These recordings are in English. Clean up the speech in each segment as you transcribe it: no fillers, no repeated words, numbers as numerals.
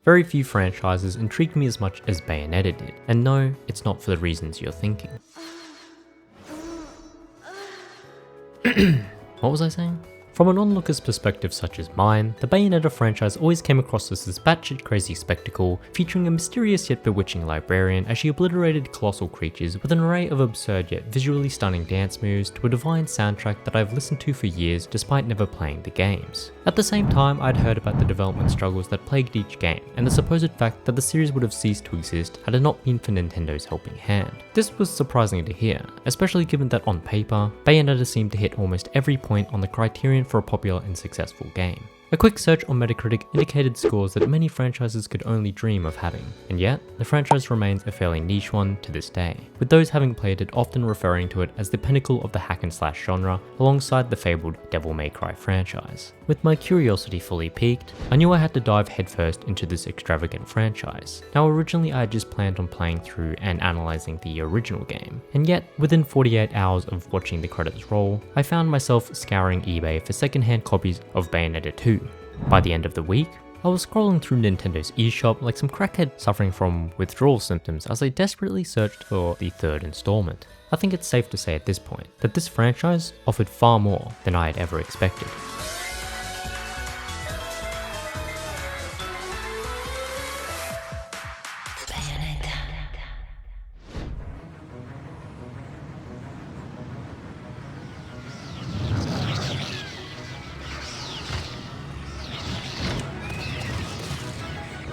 very few franchises intrigued me as much as Bayonetta did, and no, it's not for the reasons you're thinking. What was I saying? From an onlooker's perspective such as mine, the Bayonetta franchise always came across as this batshit crazy spectacle, featuring a mysterious yet bewitching librarian as she obliterated colossal creatures with an array of absurd yet visually stunning dance moves to a divine soundtrack that I've listened to for years despite never playing the games. At the same time, I'd heard about the development struggles that plagued each game, and the supposed fact that the series would have ceased to exist had it not been for Nintendo's helping hand. This was surprising to hear, especially given that on paper, Bayonetta seemed to hit almost every point on the criterion for a popular and successful game. A quick search on Metacritic indicated scores that many franchises could only dream of having, and yet, the franchise remains a fairly niche one to this day, with those having played it often referring to it as the pinnacle of the hack and slash genre alongside the fabled Devil May Cry franchise. With my curiosity fully piqued, I knew I had to dive headfirst into this extravagant franchise. Now originally I had just planned on playing through and analysing the original game, and yet within 48 hours of watching the credits roll, I found myself scouring eBay for secondhand copies of Bayonetta 2. By the end of the week, I was scrolling through Nintendo's eShop like some crackhead suffering from withdrawal symptoms as I desperately searched for the third installment. I think it's safe to say at this point that this franchise offered far more than I had ever expected.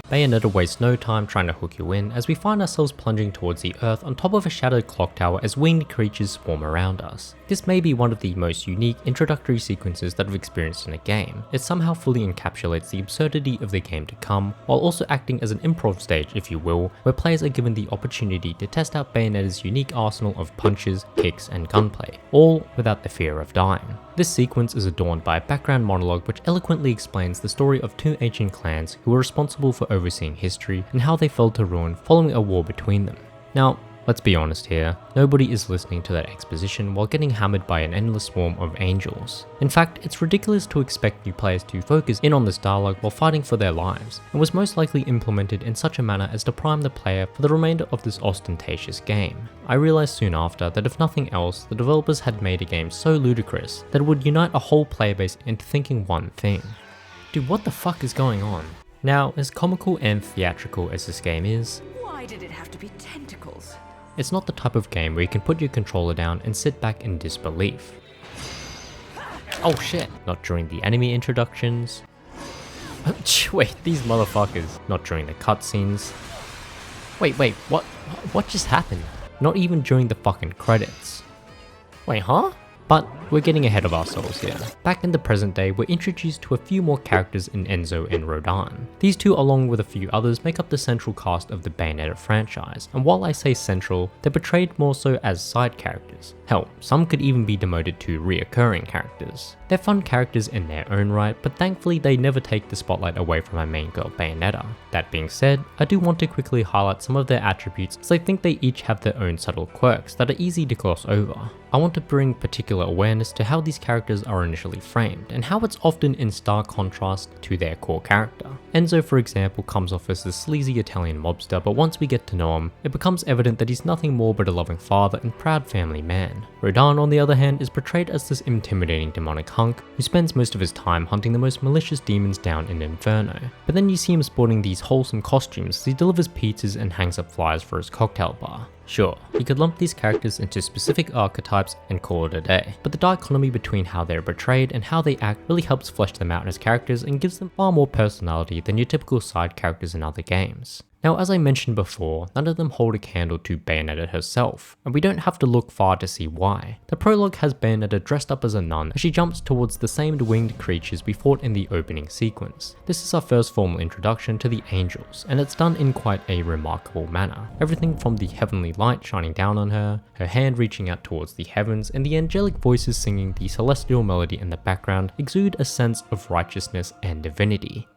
Bayonetta wastes no time trying to hook you in as we find ourselves plunging towards the earth on top of a shattered clock tower as winged creatures swarm around us. This may be one of the most unique introductory sequences that I've experienced in a game. It somehow fully encapsulates the absurdity of the game to come, while also acting as an improv stage, if you will, where players are given the opportunity to test out Bayonetta's unique arsenal of punches, kicks, and gunplay, all without the fear of dying. This sequence is adorned by a background monologue which eloquently explains the story of two ancient clans who were responsible for overseeing history and how they fell to ruin following a war between them. Now, let's be honest here, nobody is listening to that exposition while getting hammered by an endless swarm of angels. In fact, it's ridiculous to expect new players to focus in on this dialogue while fighting for their lives, and was most likely implemented in such a manner as to prime the player for the remainder of this ostentatious game. I realized soon after that if nothing else, the developers had made a game so ludicrous that it would unite a whole player base into thinking one thing. Dude, what the fuck is going on? Now, as comical and theatrical as this game is, why did it have to be tentacles? It's not the type of game where you can put your controller down and sit back in disbelief. Oh shit! Not during the enemy introductions. Wait, these motherfuckers. Not during the cutscenes. Wait, what just happened? Not even during the fucking credits. Wait, huh? But we're getting ahead of ourselves here. Back in the present day, we're introduced to a few more characters in Enzo and Rodan. These two, along with a few others, make up the central cast of the Bayonetta franchise, and while I say central, they're portrayed more so as side characters. Hell, some could even be demoted to reoccurring characters. They're fun characters in their own right, but thankfully they never take the spotlight away from our main girl Bayonetta. That being said, I do want to quickly highlight some of their attributes as I think they each have their own subtle quirks that are easy to gloss over. I want to bring particular awareness to how these characters are initially framed, and how it's often in stark contrast to their core character. Enzo, for example, comes off as the sleazy Italian mobster, but once we get to know him, it becomes evident that he's nothing more but a loving father and proud family man. Rodan, on the other hand, is portrayed as this intimidating demonic hunk who spends most of his time hunting the most malicious demons down in Inferno. But then you see him sporting these wholesome costumes as he delivers pizzas and hangs up flyers for his cocktail bar. Sure, you could lump these characters into specific archetypes and call it a day, but the dichotomy between how they're portrayed and how they act really helps flesh them out as characters and gives them far more personality than your typical side characters in other games. Now, as I mentioned before, none of them hold a candle to Bayonetta herself, and we don't have to look far to see why. The prologue has Bayonetta dressed up as a nun as she jumps towards the same winged creatures we fought in the opening sequence. This is our first formal introduction to the angels, and it's done in quite a remarkable manner. Everything from the heavenly light shining down on her hand reaching out towards the heavens, and the angelic voices singing the celestial melody in the background exude a sense of righteousness and divinity.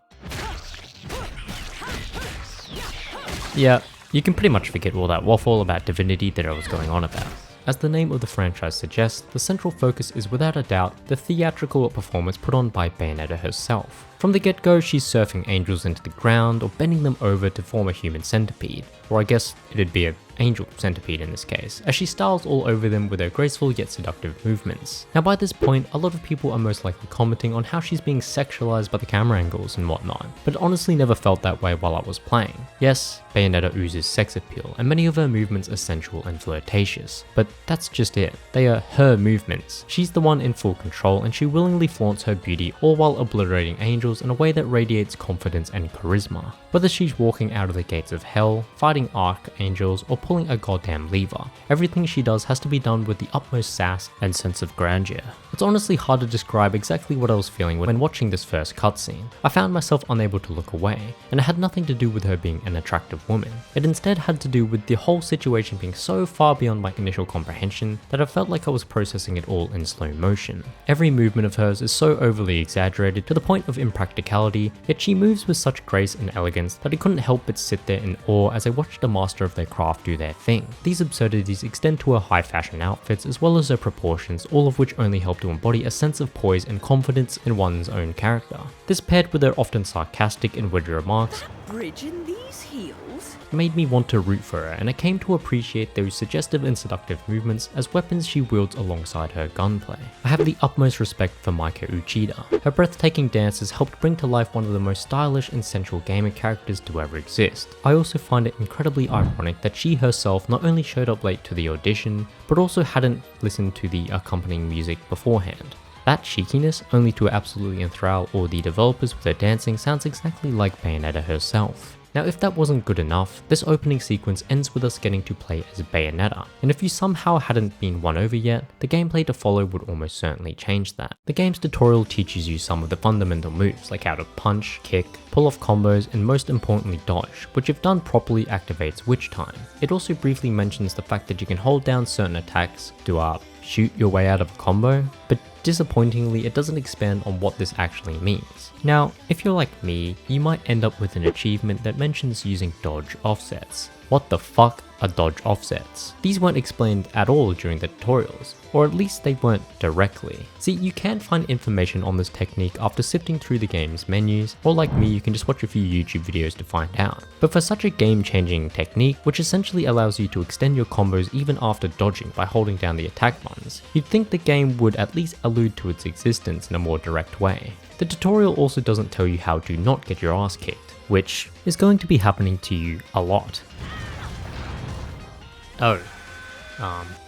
Yeah, you can pretty much forget all that waffle about divinity that I was going on about. As the name of the franchise suggests, the central focus is without a doubt the theatrical performance put on by Bayonetta herself. From the get-go, she's surfing angels into the ground or bending them over to form a human centipede, or I guess it'd be an angel centipede in this case, as she styles all over them with her graceful yet seductive movements. Now by this point, a lot of people are most likely commenting on how she's being sexualized by the camera angles and whatnot, but it honestly never felt that way while I was playing. Yes, Bayonetta oozes sex appeal, and many of her movements are sensual and flirtatious, but that's just it. They are her movements. She's the one in full control, and she willingly flaunts her beauty all while obliterating angels in a way that radiates confidence and charisma. Whether she's walking out of the gates of hell, fighting archangels, or pulling a goddamn lever, everything she does has to be done with the utmost sass and sense of grandeur. It's honestly hard to describe exactly what I was feeling when watching this first cutscene. I found myself unable to look away, and it had nothing to do with her being an attractive woman. It instead had to do with the whole situation being so far beyond my initial comprehension that I felt like I was processing it all in slow motion. Every movement of hers is so overly exaggerated to the point of impracticality, yet she moves with such grace and elegance that I couldn't help but sit there in awe as I watched a master of their craft do their thing. These absurdities extend to her high fashion outfits as well as her proportions, all of which only help to embody a sense of poise and confidence in one's own character. This paired with her often sarcastic and witty remarks Bridge in these heels? made me want to root for her, and I came to appreciate those suggestive and seductive movements as weapons she wields alongside her gunplay. I have the utmost respect for Maika Uchida. Her breathtaking dances helped bring to life one of the most stylish and sensual gaming characters to ever exist. I also find it incredibly ironic that she herself not only showed up late to the audition, but also hadn't listened to the accompanying music beforehand. That cheekiness, only to absolutely enthrall all the developers with her dancing, sounds exactly like Bayonetta herself. Now if that wasn't good enough, this opening sequence ends with us getting to play as Bayonetta, and if you somehow hadn't been won over yet, the gameplay to follow would almost certainly change that. The game's tutorial teaches you some of the fundamental moves, like how to punch, kick, pull off combos, and most importantly dodge, which if done properly activates witch time. It also briefly mentions the fact that you can hold down certain attacks to shoot your way out of a combo, but disappointingly it doesn't expand on what this actually means. Now, if you're like me, you might end up with an achievement that mentions using dodge offsets. What the fuck are dodge offsets? These weren't explained at all during the tutorials, or at least they weren't directly. See, you can't find information on this technique after sifting through the game's menus, or like me, you can just watch a few YouTube videos to find out. But for such a game-changing technique, which essentially allows you to extend your combos even after dodging by holding down the attack buttons, you'd think the game would at least allude to its existence in a more direct way. The tutorial also doesn't tell you how to not get your ass kicked, which is going to be happening to you a lot.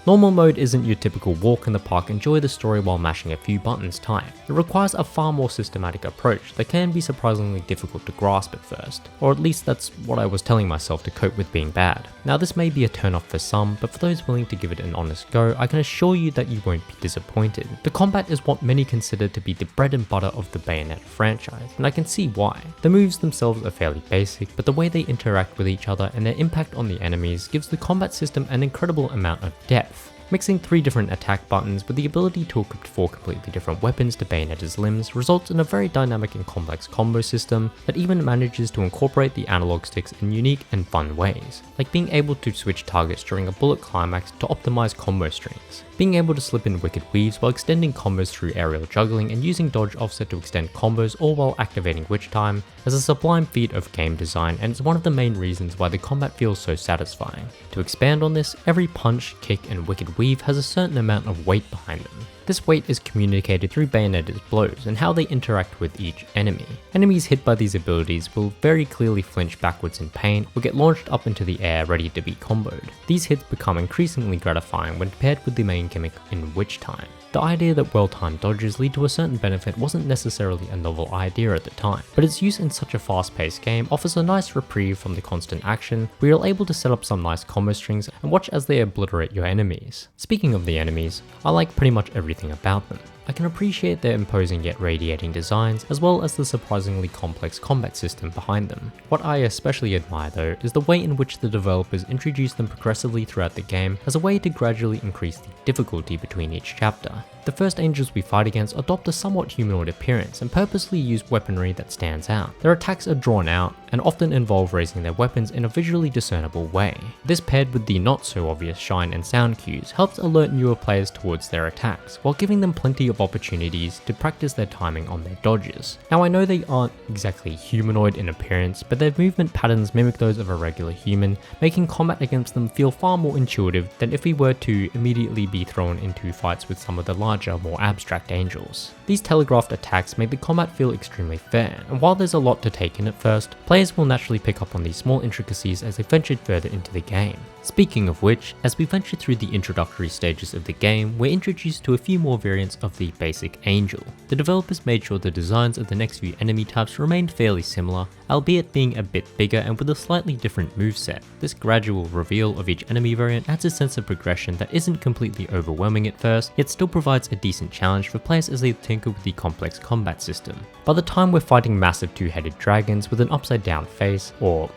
Normal mode isn't your typical walk in the park, enjoy the story while mashing a few buttons type. It requires a far more systematic approach that can be surprisingly difficult to grasp at first, or at least that's what I was telling myself to cope with being bad. Now this may be a turn off for some, but for those willing to give it an honest go, I can assure you that you won't be disappointed. The combat is what many consider to be the bread and butter of the Bayonetta franchise, and I can see why. The moves themselves are fairly basic, but the way they interact with each other and their impact on the enemies gives the combat system an incredible amount of depth. Mixing 3 different attack buttons with the ability to equip 4 completely different weapons to Bayonetta's limbs results in a very dynamic and complex combo system that even manages to incorporate the analog sticks in unique and fun ways, like being able to switch targets during a bullet climax to optimize combo strings, being able to slip in wicked weaves while extending combos through aerial juggling, and using dodge offset to extend combos all while activating witch time is a sublime feat of game design, and it's one of the main reasons why the combat feels so satisfying. To expand on this, every punch, kick, and wicked weave has a certain amount of weight behind them. This weight is communicated through Bayonetta's blows and how they interact with each enemy. Enemies hit by these abilities will very clearly flinch backwards in pain or get launched up into the air ready to be comboed. These hits become increasingly gratifying when paired with the main gimmick in witch time. The idea that well-timed dodges lead to a certain benefit wasn't necessarily a novel idea at the time, but its use in such a fast-paced game offers a nice reprieve from the constant action, where you're able to set up some nice combo strings and watch as they obliterate your enemies. Speaking of the enemies, I like pretty much everything about them. I can appreciate their imposing yet radiating designs, as well as the surprisingly complex combat system behind them. What I especially admire though is the way in which the developers introduce them progressively throughout the game as a way to gradually increase the difficulty between each chapter. The first angels we fight against adopt a somewhat humanoid appearance and purposely use weaponry that stands out. Their attacks are drawn out and often involve raising their weapons in a visually discernible way. This paired with the not so obvious shine and sound cues helps alert newer players towards their attacks, while giving them plenty of opportunities to practice their timing on their dodges. Now I know they aren't exactly humanoid in appearance, but their movement patterns mimic those of a regular human, making combat against them feel far more intuitive than if we were to immediately be thrown into fights with some of the larger, more abstract angels. These telegraphed attacks make the combat feel extremely fair, and while there's a lot to take in at first, players will naturally pick up on these small intricacies as they venture further into the game. Speaking of which, as we venture through the introductory stages of the game, we're introduced to a few more variants of the basic angel. The developers made sure the designs of the next few enemy types remained fairly similar, albeit being a bit bigger and with a slightly different moveset. This gradual reveal of each enemy variant adds a sense of progression that isn't completely overwhelming at first, yet still provides a decent challenge for players as they tinker with the complex combat system. By the time we're fighting massive two-headed dragons with an upside down face, or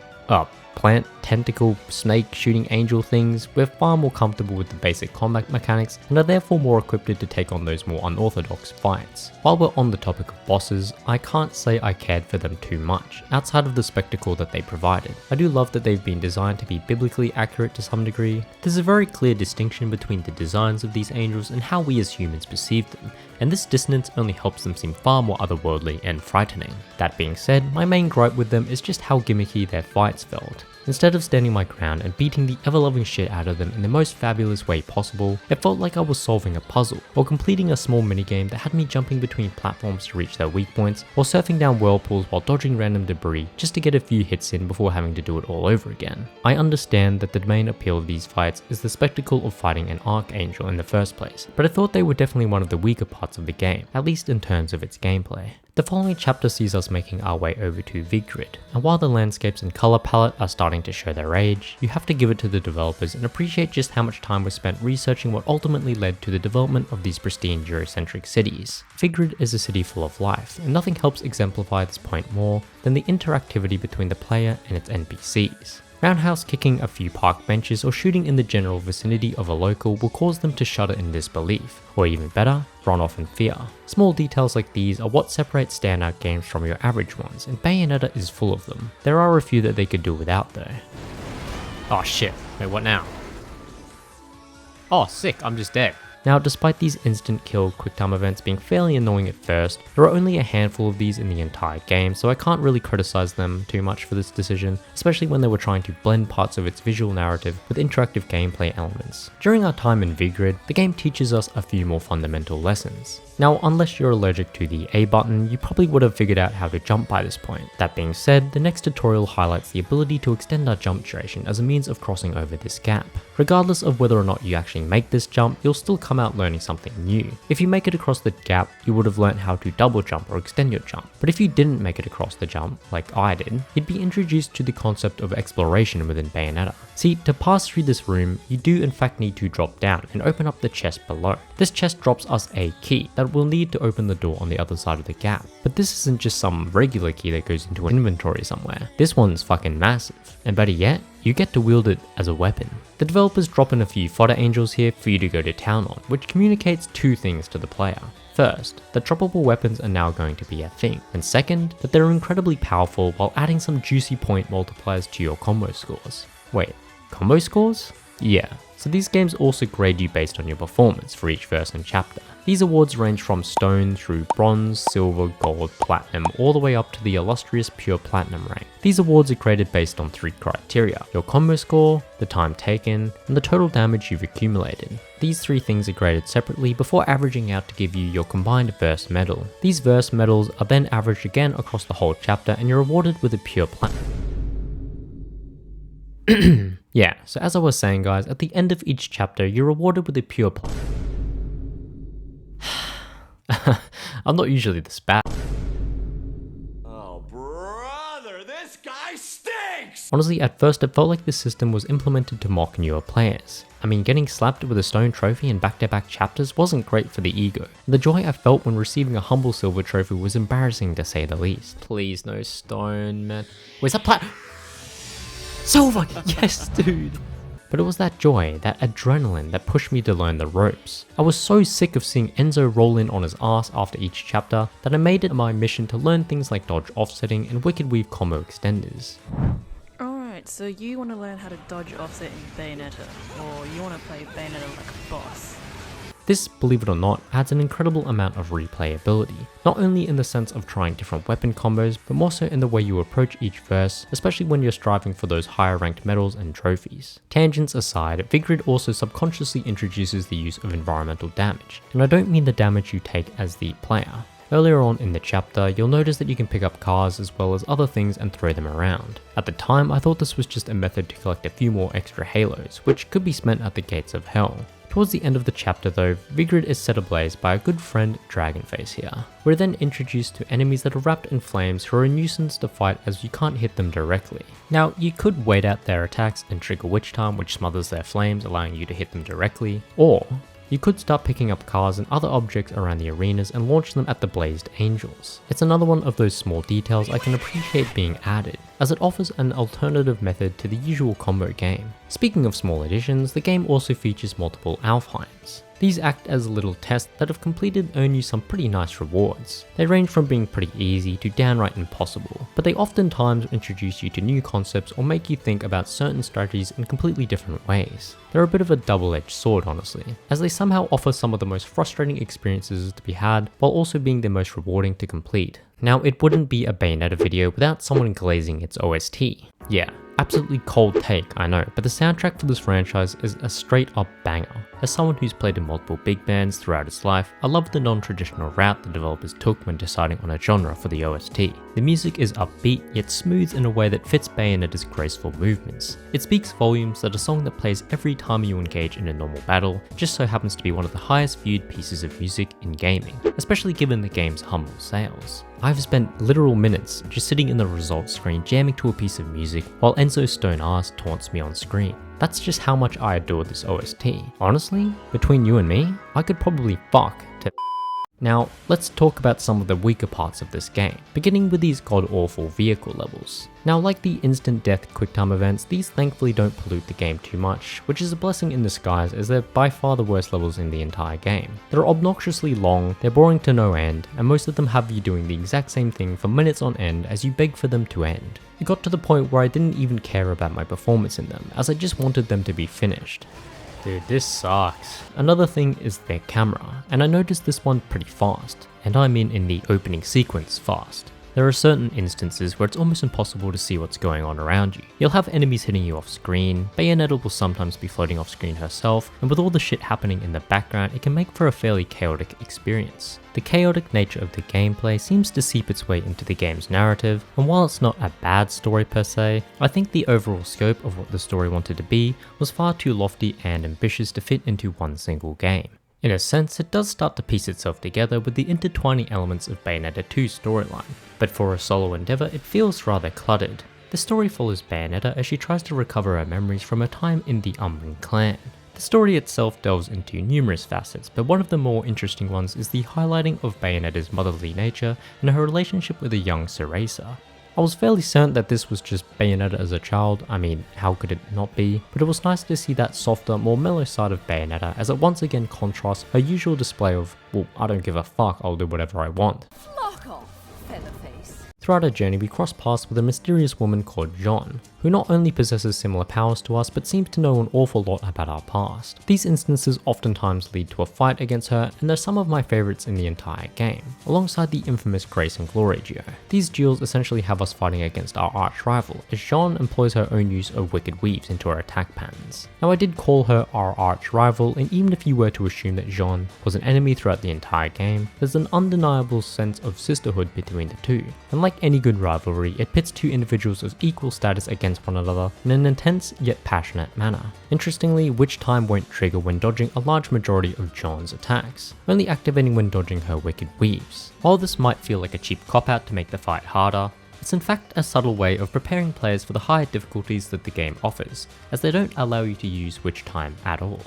plant, tentacle, snake shooting angel things, we're far more comfortable with the basic combat mechanics and are therefore more equipped to take on those more unorthodox fights. While we're on the topic of bosses, I can't say I cared for them too much, outside of the spectacle that they provided. I do love that they've been designed to be biblically accurate to some degree. There's a very clear distinction between the designs of these angels and how we as humans perceive them, and this dissonance only helps them seem far more otherworldly and frightening. That being said, my main gripe with them is just how gimmicky their fights felt. Instead of standing my ground and beating the ever-loving shit out of them in the most fabulous way possible, it felt like I was solving a puzzle, or completing a small minigame that had me jumping between platforms to reach their weak points, or surfing down whirlpools while dodging random debris just to get a few hits in before having to do it all over again. I understand that the main appeal of these fights is the spectacle of fighting an archangel in the first place, but I thought they were definitely one of the weaker parts of the game, at least in terms of its gameplay. The following chapter sees us making our way over to Vigrid, and while the landscapes and color palette are starting to show their age, you have to give it to the developers and appreciate just how much time was spent researching what ultimately led to the development of these pristine Eurocentric cities. Vigrid is a city full of life, and nothing helps exemplify this point more than the interactivity between the player and its NPCs. Roundhouse kicking a few park benches or shooting in the general vicinity of a local will cause them to shudder in disbelief, or even better, run off in fear. Small details like these are what separate standout games from your average ones, and Bayonetta is full of them. There are a few that they could do without though. Oh shit, wait, what now? Oh sick, I'm just dead. Now, despite these instant kill quicktime events being fairly annoying at first, there are only a handful of these in the entire game, so I can't really criticize them too much for this decision, especially when they were trying to blend parts of its visual narrative with interactive gameplay elements. During our time in Vigrid, the game teaches us a few more fundamental lessons. Now, unless you're allergic to the A button, you probably would have figured out how to jump by this point. That being said, the next tutorial highlights the ability to extend our jump duration as a means of crossing over this gap. Regardless of whether or not you actually make this jump, you'll still come out learning something new. If you make it across the gap, you would have learned how to double jump or extend your jump. But if you didn't make it across the jump, like I did, you'd be introduced to the concept of exploration within Bayonetta. See, to pass through this room, you do in fact need to drop down and open up the chest below. This chest drops us a key that we'll need to open the door on the other side of the gap. But this isn't just some regular key that goes into an inventory somewhere. This one's fucking massive, and better yet, you get to wield it as a weapon. The developers drop in a few fodder angels here for you to go to town on, which communicates two things to the player. First, that droppable weapons are now going to be a thing, and second, that they're incredibly powerful while adding some juicy point multipliers to your combo scores. Wait, combo scores? Yeah, so these games also grade you based on your performance for each verse and chapter. These awards range from stone through bronze, silver, gold, platinum, all the way up to the illustrious pure platinum rank. These awards are graded based on three criteria: your combo score, the time taken, and the total damage you've accumulated. These three things are graded separately before averaging out to give you your combined verse medal. These verse medals are then averaged again across the whole chapter and you're awarded with a pure platinum. Yeah, so as I was saying guys, at the end of each chapter you're rewarded with a pure platinum. I'm not usually this bad. Oh brother, this guy stinks! Honestly, at first it felt like this system was implemented to mock newer players. I mean, getting slapped with a stone trophy in back-to-back chapters wasn't great for the ego. The joy I felt when receiving a humble silver trophy was embarrassing to say the least. Please no stone, man. Where's that plat? Silver! Yes, dude! But it was that joy, that adrenaline that pushed me to learn the ropes. I was so sick of seeing Enzo roll in on his ass after each chapter that I made it my mission to learn things like dodge offsetting and wicked weave combo extenders. Alright, so you want to learn how to dodge offset in Bayonetta, or you want to play Bayonetta like a boss. This, believe it or not, adds an incredible amount of replayability, not only in the sense of trying different weapon combos, but more so in the way you approach each verse, especially when you're striving for those higher ranked medals and trophies. Tangents aside, Vigrid also subconsciously introduces the use of environmental damage, and I don't mean the damage you take as the player. Earlier on in the chapter, you'll notice that you can pick up cars as well as other things and throw them around. At the time, I thought this was just a method to collect a few more extra halos, which could be spent at the gates of hell. Towards the end of the chapter though, Vigrid is set ablaze by a good friend Dragonface here. We're then introduced to enemies that are wrapped in flames who are a nuisance to fight as you can't hit them directly. Now, you could wait out their attacks and trigger Witch Time, which smothers their flames, allowing you to hit them directly, or you could start picking up cars and other objects around the arenas and launch them at the blazed angels. It's another one of those small details I can appreciate being added, as it offers an alternative method to the usual combo game. Speaking of small additions, the game also features multiple Alfheims. These act as little tests that if completed earn you some pretty nice rewards. They range from being pretty easy to downright impossible, but they oftentimes introduce you to new concepts or make you think about certain strategies in completely different ways. They're a bit of a double-edged sword honestly, as they somehow offer some of the most frustrating experiences to be had while also being the most rewarding to complete. Now, it wouldn't be a Bayonetta video without someone glazing its OST. Yeah, absolutely cold take, I know, but the soundtrack for this franchise is a straight up banger. As someone who's played in multiple big bands throughout its life, I love the non-traditional route the developers took when deciding on a genre for the OST. The music is upbeat, yet smooth in a way that fits Bayonetta's graceful movements. It speaks volumes that a song that plays every time you engage in a normal battle just so happens to be one of the highest viewed pieces of music in gaming, especially given the game's humble sales. I've spent literal minutes just sitting in the results screen jamming to a piece of music while Enzo's stone ass taunts me on screen. That's just how much I adore this OST. Honestly, between you and me, I could probably fuck to. Now, let's talk about some of the weaker parts of this game, beginning with these god-awful vehicle levels. Now, like the instant death quicktime events, these thankfully don't pollute the game too much, which is a blessing in disguise as they're by far the worst levels in the entire game. They're obnoxiously long, they're boring to no end, and most of them have you doing the exact same thing for minutes on end as you beg for them to end. It got to the point where I didn't even care about my performance in them, as I just wanted them to be finished. Dude, this sucks. Another thing is their camera, and I noticed this one pretty fast, and I mean in the opening sequence fast. There are certain instances where it's almost impossible to see what's going on around you. You'll have enemies hitting you off screen, Bayonetta will sometimes be floating off screen herself, and with all the shit happening in the background, it can make for a fairly chaotic experience. The chaotic nature of the gameplay seems to seep its way into the game's narrative, and while it's not a bad story per se, I think the overall scope of what the story wanted to be was far too lofty and ambitious to fit into one single game. In a sense, it does start to piece itself together with the intertwining elements of Bayonetta 2's storyline, but for a solo endeavour it feels rather cluttered. The story follows Bayonetta as she tries to recover her memories from her time in the Umbran clan. The story itself delves into numerous facets, but one of the more interesting ones is the highlighting of Bayonetta's motherly nature and her relationship with a young Cereza. I was fairly certain that this was just Bayonetta as a child, I mean, how could it not be? But it was nice to see that softer, more mellow side of Bayonetta as it once again contrasts her usual display of, well, I don't give a fuck, I'll do whatever I want. Fuck off, featherface. Throughout our journey, we cross paths with a mysterious woman called Jeanne, who not only possesses similar powers to us, but seems to know an awful lot about our past. These instances oftentimes lead to a fight against her, and they're some of my favourites in the entire game, alongside the infamous Grace and Glory duo. These duels essentially have us fighting against our arch rival, as Jeanne employs her own use of wicked weaves into her attack patterns. Now, I did call her our arch rival, and even if you were to assume that Jeanne was an enemy throughout the entire game, there's an undeniable sense of sisterhood between the two. And like any good rivalry, it pits two individuals of equal status against one another in an intense yet passionate manner. Interestingly, Witch Time won't trigger when dodging a large majority of Jeanne's attacks, only activating when dodging her wicked weaves. While this might feel like a cheap cop-out to make the fight harder, It's in fact a subtle way of preparing players for the higher difficulties that the game offers, as they don't allow you to use witch time at all.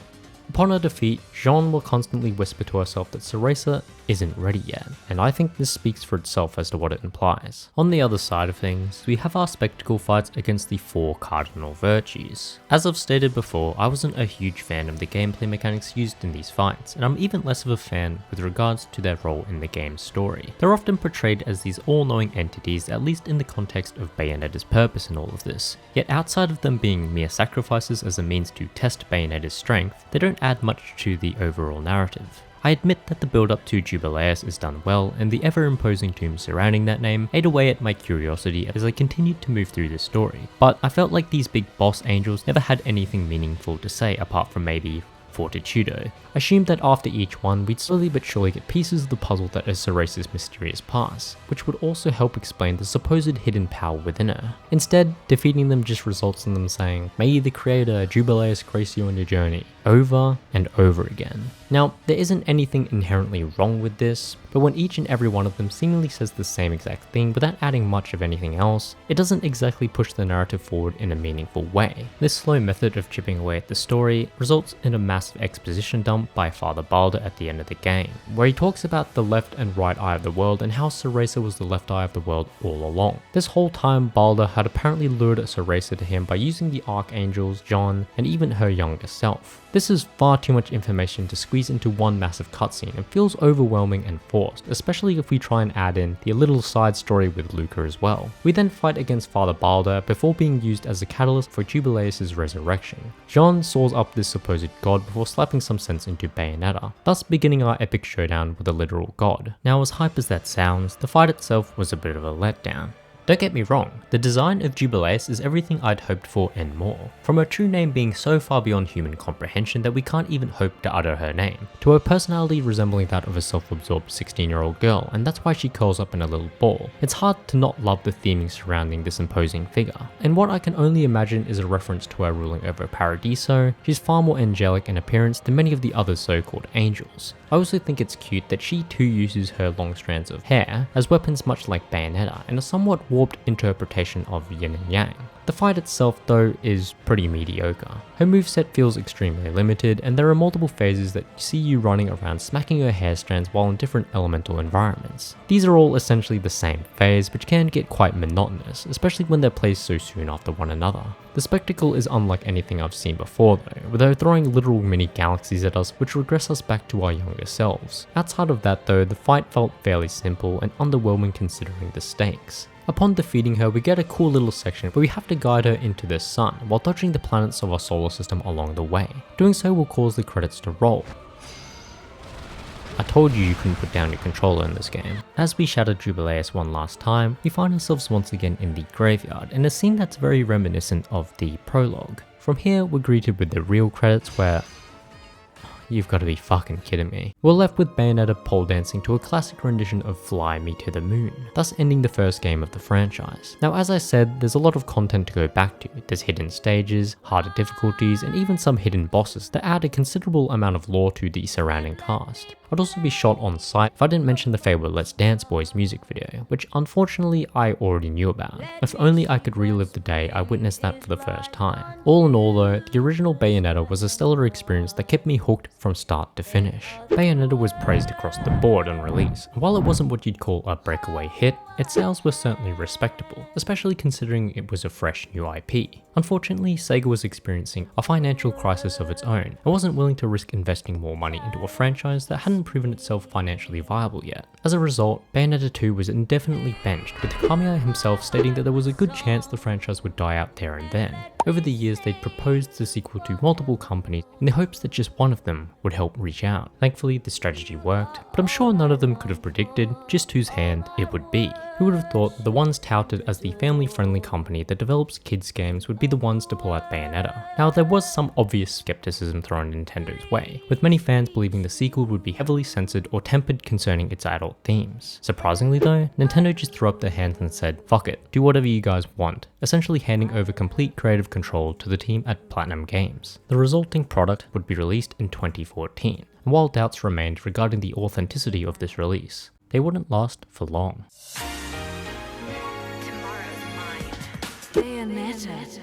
Upon her defeat, Jeanne will constantly whisper to herself that Cereza isn't ready yet, and I think this speaks for itself as to what it implies. On the other side of things, we have our spectacle fights against the 4 cardinal virtues. As I've stated before, I wasn't a huge fan of the gameplay mechanics used in these fights, and I'm even less of a fan with regards to their role in the game's story. They're often portrayed as these all-knowing entities, at least in the context of Bayonetta's purpose in all of this, yet outside of them being mere sacrifices as a means to test Bayonetta's strength, they don't add much to the overall narrative. I admit that the build up to Jubileus is done well, and the ever-imposing tomb surrounding that name ate away at my curiosity as I continued to move through the story, but I felt like these big boss angels never had anything meaningful to say apart from maybe Fortitudo. I assumed that after each one, we'd slowly but surely get pieces of the puzzle that is Cereza's mysterious past, which would also help explain the supposed hidden power within her. Instead, defeating them just results in them saying, "May the creator Jubileus grace you on your journey," over and over again. Now, there isn't anything inherently wrong with this, but when each and every one of them seemingly says the same exact thing without adding much of anything else, it doesn't exactly push the narrative forward in a meaningful way. This slow method of chipping away at the story results in a massive exposition dump by Father Balder at the end of the game, where he talks about the left and right eye of the world and how Cereza was the left eye of the world all along. This whole time, Balder had apparently lured Cereza to him by using the archangels, Jeanne, and even her younger self. This is far too much information to squeeze into one massive cutscene and feels overwhelming and forced, especially if we try and add in the little side story with Luca as well. We then fight against Father Balder before being used as a catalyst for Jubileus' resurrection. Jeanne saws up this supposed god before slapping some sense into Bayonetta, thus beginning our epic showdown with a literal god. Now, as hype as that sounds, the fight itself was a bit of a letdown. Don't get me wrong, the design of Jubileus is everything I'd hoped for and more. From her true name being so far beyond human comprehension that we can't even hope to utter her name, to her personality resembling that of a self-absorbed 16-year-old girl, and that's why she curls up in a little ball. It's hard to not love the theming surrounding this imposing figure, and what I can only imagine is a reference to her ruling over Paradiso. She's far more angelic in appearance than many of the other so-called angels. I also think it's cute that she too uses her long strands of hair as weapons much like Bayonetta, in a somewhat warped interpretation of yin and yang. The fight itself though is pretty mediocre. Her moveset feels extremely limited, and there are multiple phases that see you running around smacking her hair strands while in different elemental environments. These are all essentially the same phase, which can get quite monotonous, especially when they're placed so soon after one another. The spectacle is unlike anything I've seen before though, with her throwing literal mini galaxies at us which regress us back to our younger selves. Outside of that though, the fight felt fairly simple and underwhelming considering the stakes. Upon defeating her, we get a cool little section where we have to guide her into the sun while dodging the planets of our solar system along the way. Doing so will cause the credits to roll. I told you couldn't put down your controller in this game. As we shatter Jubileus one last time, we find ourselves once again in the graveyard in a scene that's very reminiscent of the prologue. From here, we're greeted with the real credits where... You've got to be fucking kidding me. We're left with Bayonetta pole dancing to a classic rendition of Fly Me to the Moon, thus ending the first game of the franchise. Now, as I said, there's a lot of content to go back to. There's hidden stages, harder difficulties, and even some hidden bosses that add a considerable amount of lore to the surrounding cast. I'd also be shot on site if I didn't mention the fabled Let's Dance Boys music video, which unfortunately I already knew about. If only I could relive the day I witnessed that for the first time. All in all though, the original Bayonetta was a stellar experience that kept me hooked from start to finish. Bayonetta was praised across the board on release, and while it wasn't what you'd call a breakaway hit, its sales were certainly respectable, especially considering it was a fresh new IP. Unfortunately, Sega was experiencing a financial crisis of its own and wasn't willing to risk investing more money into a franchise that hadn't proven itself financially viable yet. As a result, Bayonetta 2 was indefinitely benched, with Kamiya himself stating that there was a good chance the franchise would die out there and then. Over the years, they'd proposed the sequel to multiple companies in the hopes that just one of them would help reach out. Thankfully, the strategy worked, but I'm sure none of them could have predicted just whose hand it would be. Who would have thought that the ones touted as the family-friendly company that develops kids games would be the ones to pull out Bayonetta? Now, there was some obvious skepticism thrown Nintendo's way, with many fans believing the sequel would be heavily censored or tempered concerning its adult themes. Surprisingly though, Nintendo just threw up their hands and said, "Fuck it, do whatever you guys want," essentially handing over complete creative control to the team at Platinum Games. The resulting product would be released in 2014, and while doubts remained regarding the authenticity of this release, they wouldn't last for long. Bayonetta.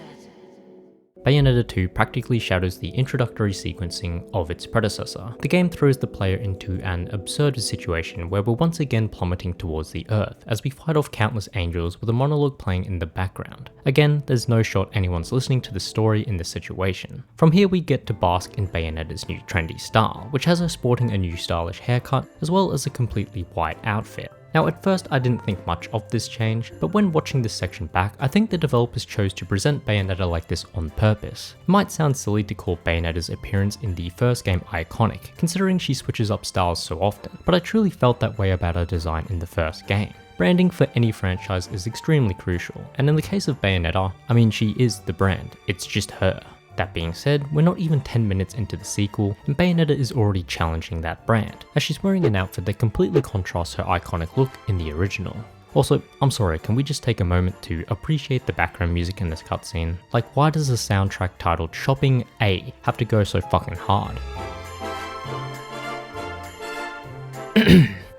Bayonetta 2 practically shadows the introductory sequencing of its predecessor. The game throws the player into an absurd situation where we're once again plummeting towards the earth as we fight off countless angels with a monologue playing in the background. Again, there's no shot anyone's listening to the story in this situation. From here we get to bask in Bayonetta's new trendy style, which has her sporting a new stylish haircut as well as a completely white outfit. Now at first I didn't think much of this change, but when watching this section back, I think the developers chose to present Bayonetta like this on purpose. It might sound silly to call Bayonetta's appearance in the first game iconic, considering she switches up styles so often, but I truly felt that way about her design in the first game. Branding for any franchise is extremely crucial, and in the case of Bayonetta, I mean she is the brand, it's just her. That being said, we're not even 10 minutes into the sequel, and Bayonetta is already challenging that brand, as she's wearing an outfit that completely contrasts her iconic look in the original. Also, I'm sorry, can we just take a moment to appreciate the background music in this cutscene? Like, why does a soundtrack titled Shopping A have to go so fucking hard?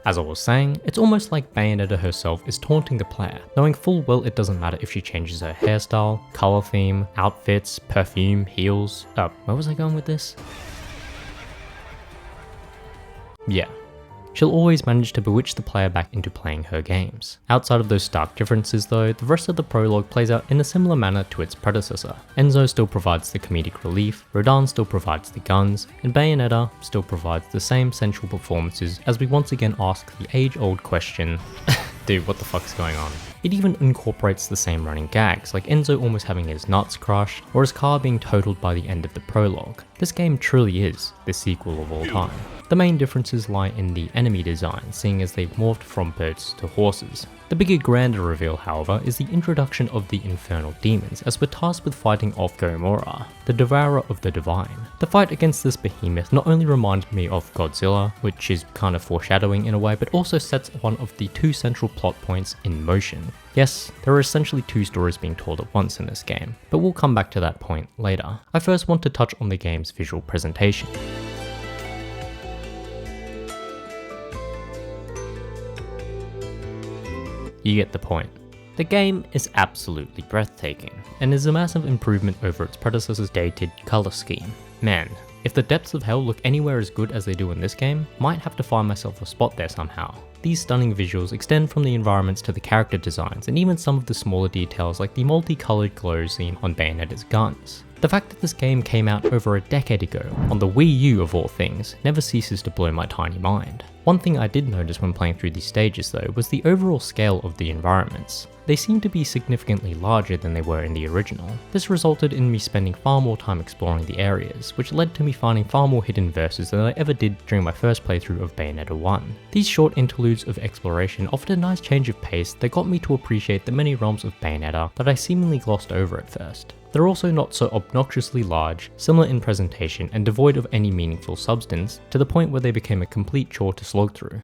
As I was saying, it's almost like Bayonetta herself is taunting the player, knowing full well it doesn't matter if she changes her hairstyle, color theme, outfits, perfume, heels. Where was I going with this? Yeah. She'll always manage to bewitch the player back into playing her games. Outside of those stark differences though, the rest of the prologue plays out in a similar manner to its predecessor. Enzo still provides the comedic relief, Radahn still provides the guns, and Bayonetta still provides the same sensual performances as we once again ask the age-old question, dude, what the fuck's going on? It even incorporates the same running gags, like Enzo almost having his nuts crushed, or his car being totaled by the end of the prologue. This game truly is the sequel of all time. The main differences lie in the enemy design, seeing as they've morphed from birds to horses. The bigger, grander reveal, however, is the introduction of the infernal demons, as we're tasked with fighting off Gomorrah, the devourer of the divine. The fight against this behemoth not only reminds me of Godzilla, which is kind of foreshadowing in a way, but also sets one of the two central plot points in motion. Yes, there are essentially two stories being told at once in this game, but we'll come back to that point later. I first want to touch on the game's visual presentation. You get the point. The game is absolutely breathtaking, and is a massive improvement over its predecessor's dated colour scheme. Man, if the depths of hell look anywhere as good as they do in this game, might have to find myself a spot there somehow. These stunning visuals extend from the environments to the character designs, and even some of the smaller details like the multicolored glow seen on Bayonetta's guns. The fact that this game came out over a decade ago, on the Wii U of all things, never ceases to blow my tiny mind. One thing I did notice when playing through these stages though was the overall scale of the environments. They seem to be significantly larger than they were in the original. This resulted in me spending far more time exploring the areas, which led to me finding far more hidden verses than I ever did during my first playthrough of Bayonetta 1. These short interludes of exploration offered a nice change of pace that got me to appreciate the many realms of Bayonetta that I seemingly glossed over at first. They're also not so obnoxiously large, similar in presentation, and devoid of any meaningful substance, to the point where they became a complete chore to slog through.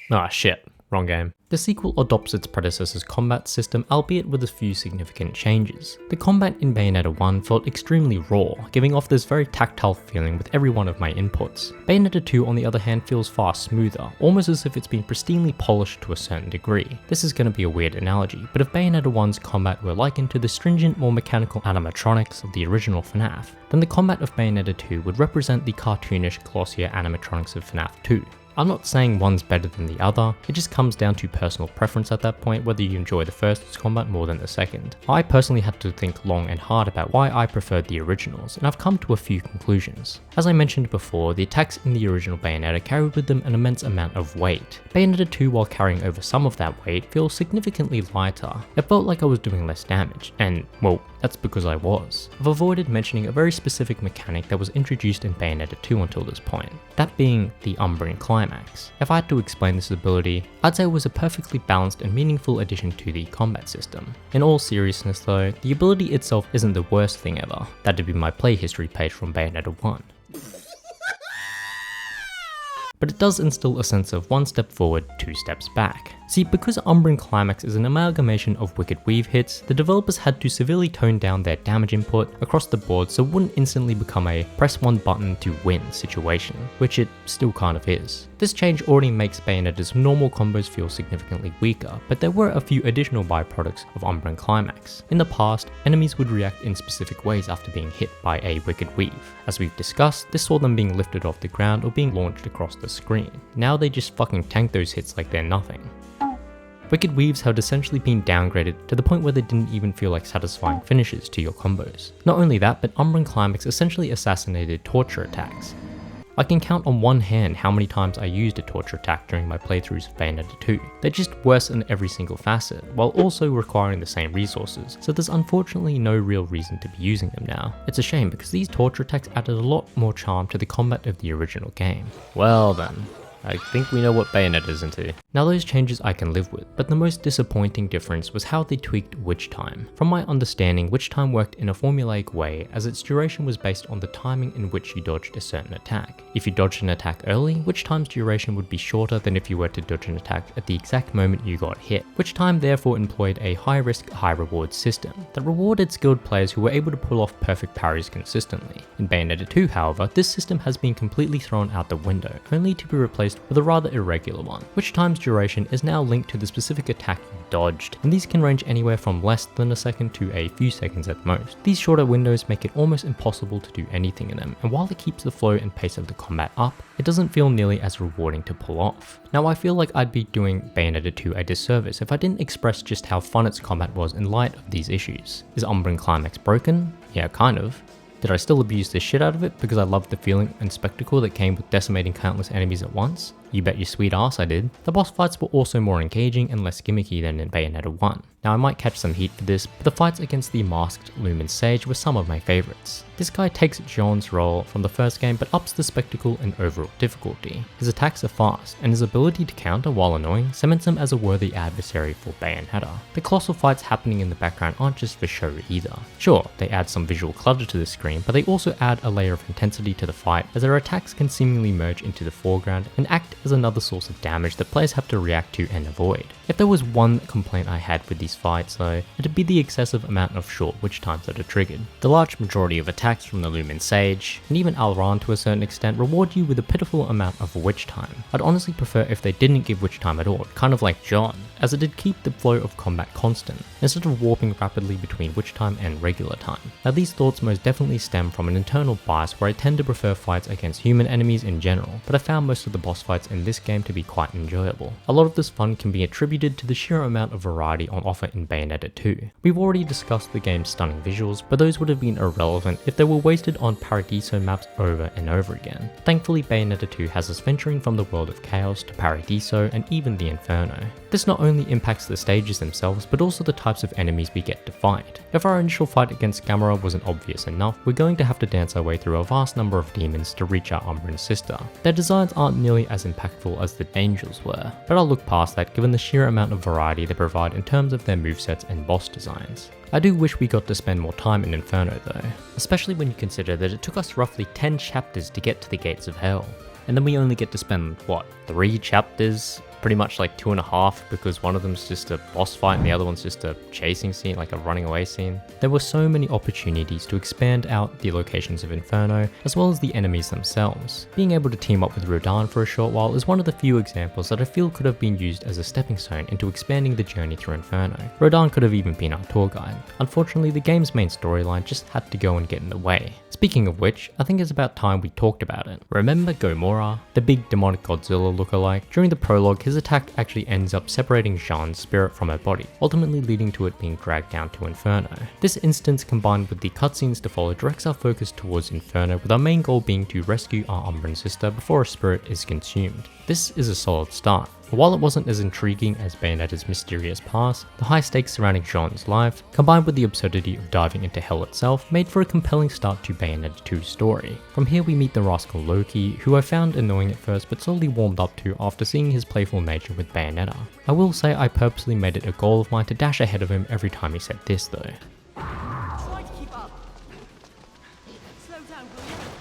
Ah shit, wrong game. The sequel adopts its predecessor's combat system, albeit with a few significant changes. The combat in Bayonetta 1 felt extremely raw, giving off this very tactile feeling with every one of my inputs. Bayonetta 2 on the other hand feels far smoother, almost as if it's been pristinely polished to a certain degree. This is going to be a weird analogy, but if Bayonetta 1's combat were likened to the stringent, more mechanical animatronics of the original FNAF, then the combat of Bayonetta 2 would represent the cartoonish, glossier animatronics of FNAF 2. I'm not saying one's better than the other, it just comes down to personal preference at that point, whether you enjoy the first's combat more than the second. I personally had to think long and hard about why I preferred the originals, and I've come to a few conclusions. As I mentioned before, the attacks in the original Bayonetta carried with them an immense amount of weight. Bayonetta 2, while carrying over some of that weight, feels significantly lighter. It felt like I was doing less damage, and well, that's because I was. I've avoided mentioning a very specific mechanic that was introduced in Bayonetta 2 until this point, that being the Umbrian Climax. If I had to explain this ability, I'd say it was a perfectly balanced and meaningful addition to the combat system. In all seriousness though, the ability itself isn't the worst thing ever. That'd be my play history page from Bayonetta 1. but it does instill a sense of one step forward, two steps back. See, because Umbran Climax is an amalgamation of Wicked Weave hits, the developers had to severely tone down their damage input across the board so it wouldn't instantly become a press one button to win situation, which it still kind of is. This change already makes Bayonetta's normal combos feel significantly weaker, but there were a few additional byproducts of Umbran Climax. In the past, enemies would react in specific ways after being hit by a Wicked Weave. As we've discussed, this saw them being lifted off the ground or being launched across the screen. Now they just fucking tank those hits like they're nothing. Wicked Weaves had essentially been downgraded to the point where they didn't even feel like satisfying finishes to your combos. Not only that, but Umbran Climax essentially assassinated torture attacks. I can count on one hand how many times I used a torture attack during my playthroughs of Bayonetta 2. They're just worse in every single facet, while also requiring the same resources, so there's unfortunately no real reason to be using them now. It's a shame because these torture attacks added a lot more charm to the combat of the original game. Well then, I think we know what Bayonetta's into. Now those changes I can live with, but the most disappointing difference was how they tweaked Witch Time. From my understanding, Witch Time worked in a formulaic way as its duration was based on the timing in which you dodged a certain attack. If you dodged an attack early, Witch Time's duration would be shorter than if you were to dodge an attack at the exact moment you got hit. Witch Time therefore employed a high risk, high reward system that rewarded skilled players who were able to pull off perfect parries consistently. In Bayonetta 2, however, this system has been completely thrown out the window, only to be replaced with a rather irregular one. Witch Time's duration is now linked to the specific attack you dodged, and these can range anywhere from less than a second to a few seconds at most. These shorter windows make it almost impossible to do anything in them, and while it keeps the flow and pace of the combat up, it doesn't feel nearly as rewarding to pull off. Now I feel like I'd be doing Bayonetta 2 a disservice if I didn't express just how fun its combat was in light of these issues. Is Umbran Climax broken? Yeah, kind of. Did I still abuse the shit out of it because I loved the feeling and spectacle that came with decimating countless enemies at once? You bet your sweet ass I did. The boss fights were also more engaging and less gimmicky than in Bayonetta 1. Now I might catch some heat for this, but the fights against the masked Lumen Sage were some of my favourites. This guy takes Jean's role from the first game but ups the spectacle and overall difficulty. His attacks are fast, and his ability to counter while annoying cements him as a worthy adversary for Bayonetta. The colossal fights happening in the background aren't just for show either. Sure, they add some visual clutter to the screen, but they also add a layer of intensity to the fight as their attacks can seemingly merge into the foreground and act as another source of damage that players have to react to and avoid. If there was one complaint I had with these fights though, it'd be the excessive amount of short witch times that are triggered. The large majority of attacks from the Lumen Sage, and even Alran to a certain extent, reward you with a pitiful amount of witch time. I'd honestly prefer if they didn't give witch time at all, kind of like Jean, as it did keep the flow of combat constant, instead of warping rapidly between witch time and regular time. Now these thoughts most definitely stem from an internal bias where I tend to prefer fights against human enemies in general, but I found most of the boss fights in this game to be quite enjoyable. A lot of this fun can be attributed to the sheer amount of variety on offer in Bayonetta 2. We've already discussed the game's stunning visuals, but those would have been irrelevant if they were wasted on Paradiso maps over and over again. Thankfully, Bayonetta 2 has us venturing from the world of Chaos to Paradiso and even the Inferno. This not only impacts the stages themselves, but also the types of enemies we get to fight. If our initial fight against Gamera wasn't obvious enough, we're going to have to dance our way through a vast number of demons to reach our Umbran sister. Their designs aren't nearly as impactful as the angels were, but I'll look past that given the sheer amount of variety they provide in terms of their movesets and boss designs. I do wish we got to spend more time in Inferno though, especially when you consider that it took us roughly 10 chapters to get to the gates of hell. And then we only get to spend, what, 3 chapters? Pretty much like 2.5 because one of them's just a boss fight and the other one's just a chasing scene, like a running away scene. There were so many opportunities to expand out the locations of Inferno, as well as the enemies themselves. Being able to team up with Rodan for a short while is one of the few examples that I feel could have been used as a stepping stone into expanding the journey through Inferno. Rodan could have even been our tour guide. Unfortunately, the game's main storyline just had to go and get in the way. Speaking of which, I think it's about time we talked about it. Remember Gomorrah, the big demonic Godzilla lookalike? During the prologue, his attack actually ends up separating Jean's spirit from her body, ultimately leading to it being dragged down to Inferno. This instance, combined with the cutscenes to follow, directs our focus towards Inferno, with our main goal being to rescue our Umbran sister before her spirit is consumed. This is a solid start. While it wasn't as intriguing as Bayonetta's mysterious past, the high stakes surrounding Jean's life, combined with the absurdity of diving into hell itself, made for a compelling start to Bayonetta 2's story. From here we meet the rascal Loki, who I found annoying at first but slowly warmed up to after seeing his playful nature with Bayonetta. I will say I purposely made it a goal of mine to dash ahead of him every time he said this though.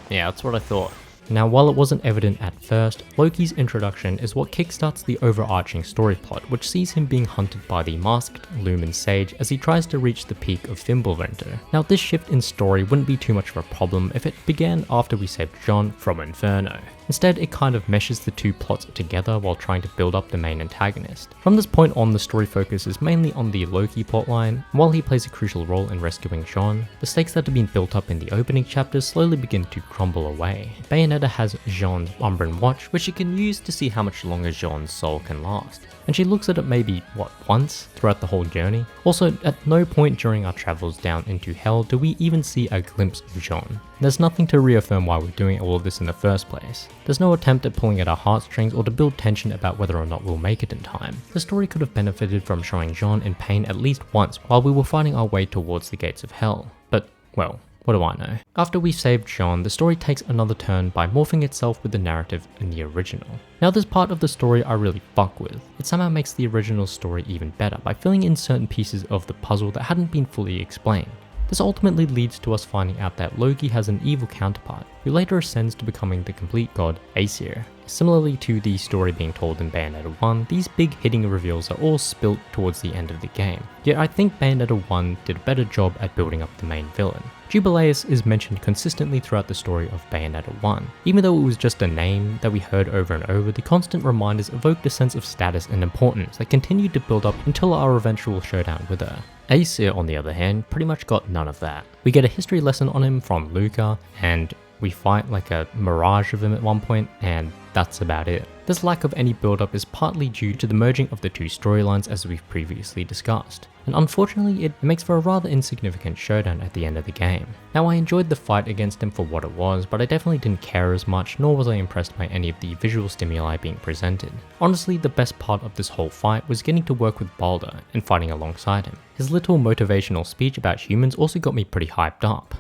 Yeah, that's what I thought. Now, while it wasn't evident at first, Loki's introduction is what kickstarts the overarching story plot, which sees him being hunted by the masked Lumen Sage as he tries to reach the peak of Fimbulventer. Now, this shift in story wouldn't be too much of a problem if it began after we saved John from Inferno. Instead, it kind of meshes the two plots together while trying to build up the main antagonist. From this point on, the story focuses mainly on the Loki plotline. While he plays a crucial role in rescuing Jean, the stakes that have been built up in the opening chapters slowly begin to crumble away. Bayonetta has Jean's Umbran watch, which she can use to see how much longer Jean's soul can last. And she looks at it maybe, once throughout the whole journey? Also, at no point during our travels down into hell do we even see a glimpse of Jean. There's nothing to reaffirm why we're doing all of this in the first place. There's no attempt at pulling at our heartstrings or to build tension about whether or not we'll make it in time. The story could have benefited from showing Jean in pain at least once while we were fighting our way towards the gates of hell. But, well, what do I know? After we've saved Jean, the story takes another turn by morphing itself with the narrative in the original. Now, this part of the story I really fuck with. It somehow makes the original story even better by filling in certain pieces of the puzzle that hadn't been fully explained. This ultimately leads to us finding out that Loki has an evil counterpart, who later ascends to becoming the complete god Aesir. Similarly to the story being told in Bayonetta 1, these big hitting reveals are all spilt towards the end of the game, yet I think Bayonetta 1 did a better job at building up the main villain. Jubileus is mentioned consistently throughout the story of Bayonetta 1. Even though it was just a name that we heard over and over, the constant reminders evoked a sense of status and importance that continued to build up until our eventual showdown with her. Aesir, on the other hand, pretty much got none of that. We get a history lesson on him from Luca, and we fight like a mirage of him at one point, and that's about it. This lack of any build-up is partly due to the merging of the two storylines as we've previously discussed, and unfortunately it makes for a rather insignificant showdown at the end of the game. Now, I enjoyed the fight against him for what it was, but I definitely didn't care as much, nor was I impressed by any of the visual stimuli being presented. Honestly, the best part of this whole fight was getting to work with Baldur and fighting alongside him. His little motivational speech about humans also got me pretty hyped up.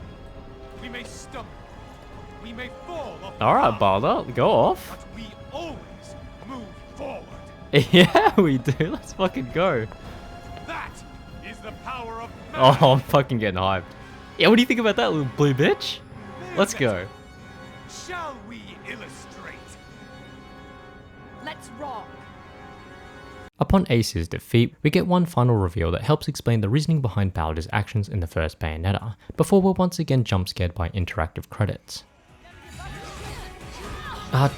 We may stumble, we may fall off. Alright, Baldur, go off. But we always move forward. Yeah, we do. Let's fucking go. That is the power of man. Oh, I'm fucking getting hyped. Yeah, what do you think about that, little blue bitch? Let's go. Shall we illustrate? Let's rock. Upon Aesir's defeat, we get one final reveal that helps explain the reasoning behind Baldur's actions in the first Bayonetta, before we're once again jump scared by interactive credits.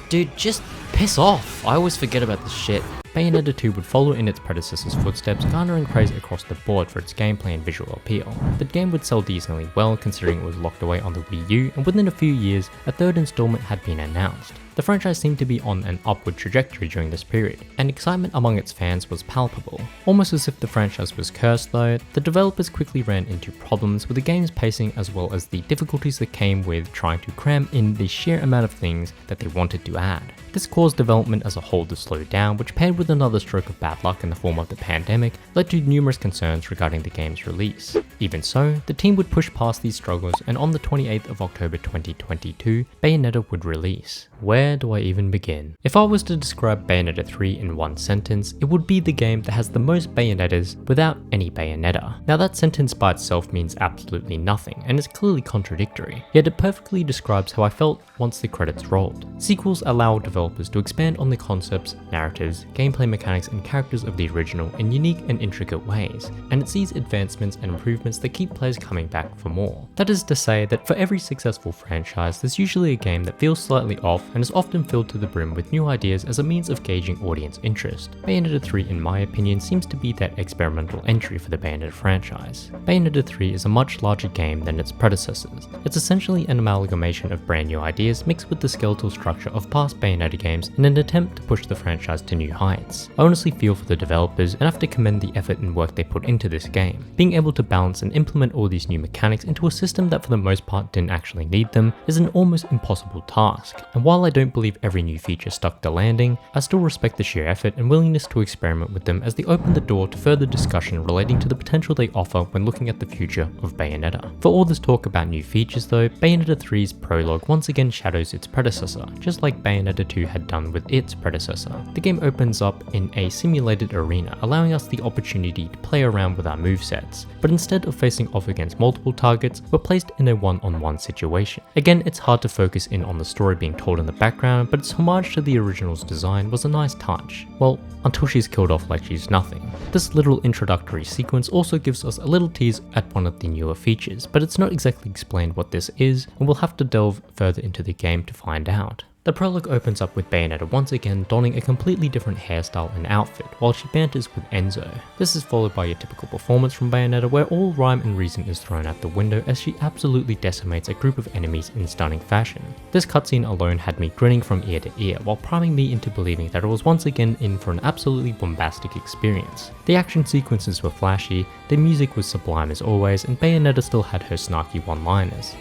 Dude, just piss off. I always forget about this shit. Bayonetta 2 would follow in its predecessor's footsteps, garnering praise across the board for its gameplay and visual appeal. The game would sell decently well considering it was locked away on the Wii U, and within a few years, a third installment had been announced. The franchise seemed to be on an upward trajectory during this period, and excitement among its fans was palpable. Almost as if the franchise was cursed though, the developers quickly ran into problems with the game's pacing as well as the difficulties that came with trying to cram in the sheer amount of things that they wanted to add. This caused development as a whole to slow down, which paired with another stroke of bad luck in the form of the pandemic, led to numerous concerns regarding the game's release. Even so, the team would push past these struggles, and on the 28th of October 2022, Bayonetta would release. Where do I even begin? If I was to describe Bayonetta 3 in one sentence, it would be the game that has the most Bayonettas without any Bayonetta. Now, that sentence by itself means absolutely nothing, and is clearly contradictory, yet it perfectly describes how I felt once the credits rolled. Sequels allow developers to expand on the concepts, narratives, gameplay mechanics, and characters of the original in unique and intricate ways, and it sees advancements and improvements that keep players coming back for more. That is to say that for every successful franchise, there's usually a game that feels slightly off and is often filled to the brim with new ideas as a means of gauging audience interest. Bayonetta 3, in my opinion, seems to be that experimental entry for the Bayonetta franchise. Bayonetta 3 is a much larger game than its predecessors. It's essentially an amalgamation of brand new ideas mixed with the skeletal structure of past Bayonetta games in an attempt to push the franchise to new heights. I honestly feel for the developers and have to commend the effort and work they put into this game. Being able to balance and implement all these new mechanics into a system that for the most part didn't actually need them is an almost impossible task, and while I don't believe every new feature stuck the landing, I still respect the sheer effort and willingness to experiment with them as they open the door to further discussion relating to the potential they offer when looking at the future of Bayonetta. For all this talk about new features though, Bayonetta 3's prologue once again shadows its predecessor, just like Bayonetta 2 had done with its predecessor. The game opens up in a simulated arena, allowing us the opportunity to play around with our movesets, but instead of facing off against multiple targets, we're placed in a one-on-one situation. Again, it's hard to focus in on the story being told in the background, but its homage to the original's design was a nice touch. Well, until she's killed off like she's nothing. This little introductory sequence also gives us a little tease at one of the newer features, but it's not exactly explained what this is, and we'll have to delve further into the game to find out. The prologue opens up with Bayonetta once again donning a completely different hairstyle and outfit, while she banters with Enzo. This is followed by your typical performance from Bayonetta, where all rhyme and reason is thrown out the window as she absolutely decimates a group of enemies in stunning fashion. This cutscene alone had me grinning from ear to ear, while priming me into believing that I was once again in for an absolutely bombastic experience. The action sequences were flashy, the music was sublime as always, and Bayonetta still had her snarky one-liners.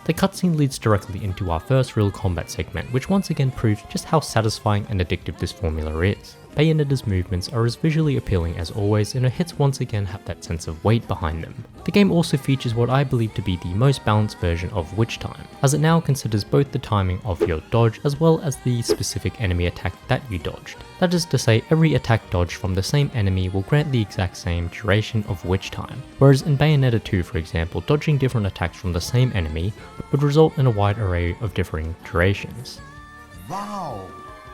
The cutscene leads directly into our first real combat segment, which once again proves just how satisfying and addictive this formula is. Bayonetta's movements are as visually appealing as always, and her hits once again have that sense of weight behind them. The game also features what I believe to be the most balanced version of Witch Time, as it now considers both the timing of your dodge as well as the specific enemy attack that you dodged. That is to say, every attack dodged from the same enemy will grant the exact same duration of Witch Time, whereas in Bayonetta 2 for example, dodging different attacks from the same enemy would result in a wide array of differing durations. Wow!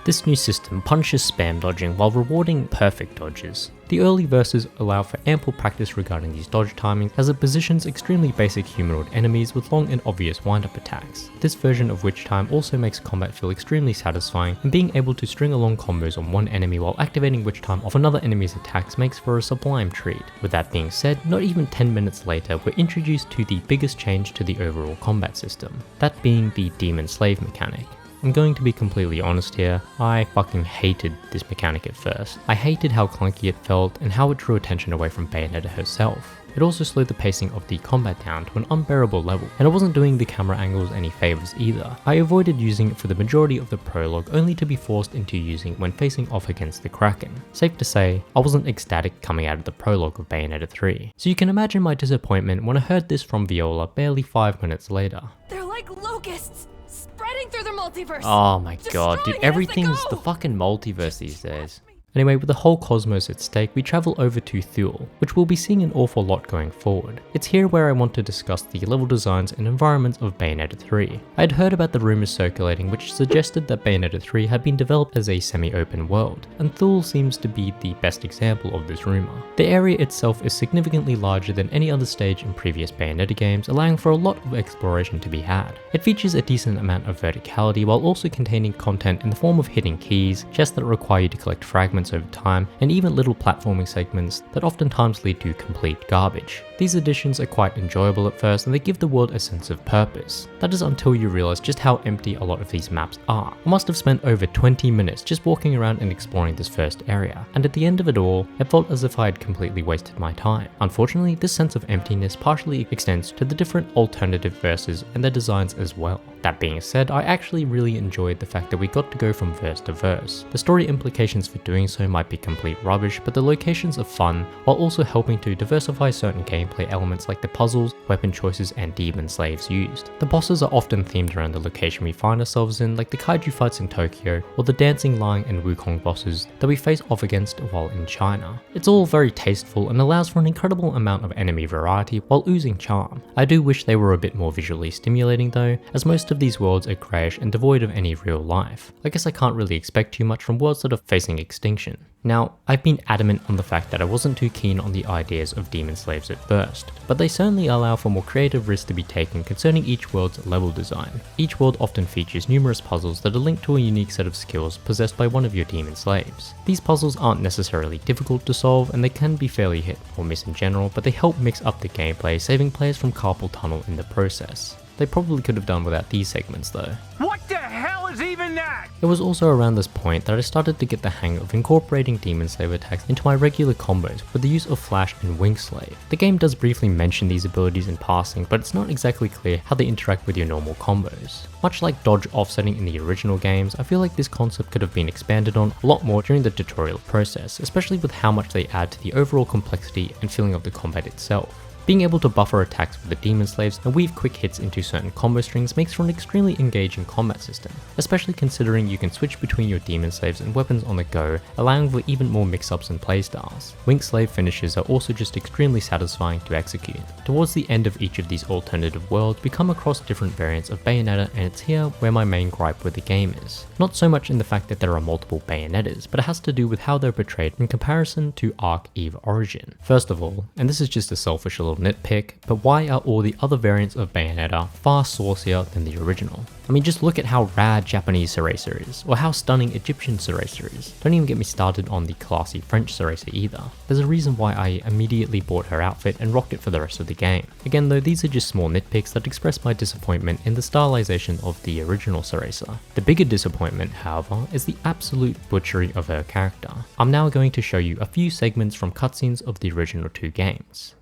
This new system punishes spam dodging while rewarding perfect dodges. The early verses allow for ample practice regarding these dodge timings, as it positions extremely basic humanoid enemies with long and obvious wind-up attacks. This version of Witch Time also makes combat feel extremely satisfying, and being able to string along combos on one enemy while activating Witch Time off another enemy's attacks makes for a sublime treat. With that being said, not even 10 minutes later we're introduced to the biggest change to the overall combat system, that being the demon slave mechanic. I'm going to be completely honest here, I fucking hated this mechanic at first. I hated how clunky it felt and how it drew attention away from Bayonetta herself. It also slowed the pacing of the combat down to an unbearable level, and it wasn't doing the camera angles any favours either. I avoided using it for the majority of the prologue, only to be forced into using it when facing off against the Kraken. Safe to say, I wasn't ecstatic coming out of the prologue of Bayonetta 3. So you can imagine my disappointment when I heard this from Viola barely 5 minutes later. They're like locusts, spreading through the multiverse. Oh my god, dude, destroying it as they everything's go. the fucking multiverse these days. Anyway, with the whole cosmos at stake, we travel over to Thule, which we'll be seeing an awful lot going forward. It's here where I want to discuss the level designs and environments of Bayonetta 3. I had heard about the rumours circulating which suggested that Bayonetta 3 had been developed as a semi-open world, and Thule seems to be the best example of this rumour. The area itself is significantly larger than any other stage in previous Bayonetta games, allowing for a lot of exploration to be had. It features a decent amount of verticality while also containing content in the form of hidden keys, chests that require you to collect fragments over time, and even little platforming segments that oftentimes lead to complete garbage. These additions are quite enjoyable at first, and they give the world a sense of purpose. That is until you realise just how empty a lot of these maps are. I must have spent over 20 minutes just walking around and exploring this first area, and at the end of it all, it felt as if I had completely wasted my time. Unfortunately, this sense of emptiness partially extends to the different alternative verses and their designs as well. That being said, I actually really enjoyed the fact that we got to go from verse to verse. The story implications for doing so might be complete rubbish, but the locations are fun, while also helping to diversify certain gameplay elements like the puzzles, weapon choices, and demon slaves used. The bosses are often themed around the location we find ourselves in, like the kaiju fights in Tokyo, or the dancing Lion and Wukong bosses that we face off against while in China. It's all very tasteful and allows for an incredible amount of enemy variety while oozing charm. I do wish they were a bit more visually stimulating though, as most of these worlds are greyish and devoid of any real life. I guess I can't really expect too much from worlds that are facing extinction. Now, I've been adamant on the fact that I wasn't too keen on the ideas of demon slaves at first, but they certainly allow for more creative risks to be taken concerning each world's level design. Each world often features numerous puzzles that are linked to a unique set of skills possessed by one of your demon slaves. These puzzles aren't necessarily difficult to solve, and they can be fairly hit or miss in general, but they help mix up the gameplay, saving players from carpal tunnel in the process. They probably could have done without these segments though. What the hell is even that? It It was also around this point that I started to get the hang of incorporating Demon Slave attacks into my regular combos with the use of Flash and Wing Slave. The game does briefly mention these abilities in passing, but it's not exactly clear how they interact with your normal combos. Much like dodge offsetting in the original games, I feel like this concept could have been expanded on a lot more during the tutorial process, especially with how much they add to the overall complexity and feeling of the combat itself. Being able to buffer attacks with the Demon Slaves and weave quick hits into certain combo strings makes for an extremely engaging combat system, especially considering you can switch between your Demon Slaves and weapons on the go, allowing for even more mix-ups and playstyles. Wing Slave finishes are also just extremely satisfying to execute. Towards the end of each of these alternative worlds, we come across different variants of Bayonetta, and it's here where my main gripe with the game is. Not so much in the fact that there are multiple Bayonettas, but it has to do with how they're portrayed in comparison to Arc Eve Origin. First of all, and this is just a selfish little nitpick, but why are all the other variants of Bayonetta far saucier than the original? I mean, just look at how rad Japanese Cereza is, or how stunning Egyptian Cereza is. Don't even get me started on the classy French Cereza either. There's a reason why I immediately bought her outfit and rocked it for the rest of the game. Again though, these are just small nitpicks that express my disappointment in the stylization of the original Cereza. The bigger disappointment, however, is the absolute butchery of her character. I'm now going to show you a few segments from cutscenes of the original two games.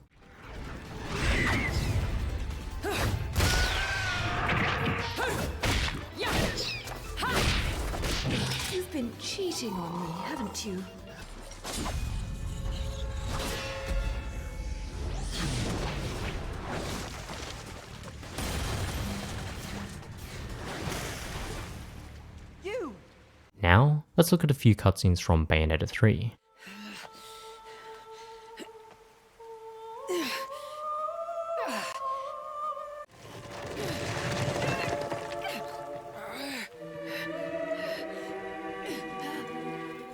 You've been cheating on me, haven't you? Now, let's look at a few cutscenes from Bayonetta 3.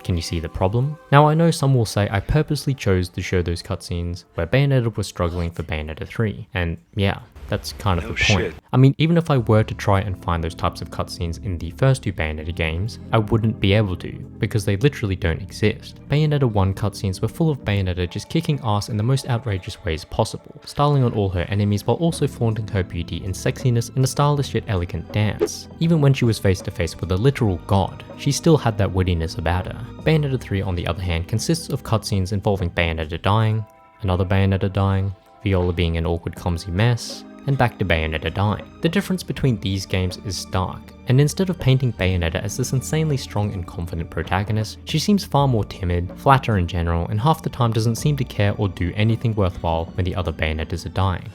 Can you see the problem? Now I know some will say I purposely chose to show those cutscenes where Bayonetta was struggling for Bayonetta 3, and yeah, that's kind of the point. I mean, even if I were to try and find those types of cutscenes in the first two Bayonetta games, I wouldn't be able to, because they literally don't exist. Bayonetta 1 cutscenes were full of Bayonetta just kicking ass in the most outrageous ways possible, styling on all her enemies while also flaunting her beauty and sexiness in a stylish yet elegant dance. Even when she was face to face with a literal god, she still had that wittiness about her. Bayonetta 3 on the other hand consists of cutscenes involving Bayonetta dying, another Bayonetta dying, Viola being an awkward clumsy mess, and back to Bayonetta dying. The difference between these games is stark, and instead of painting Bayonetta as this insanely strong and confident protagonist, she seems far more timid, flatter in general, and half the time doesn't seem to care or do anything worthwhile when the other Bayonettas are dying.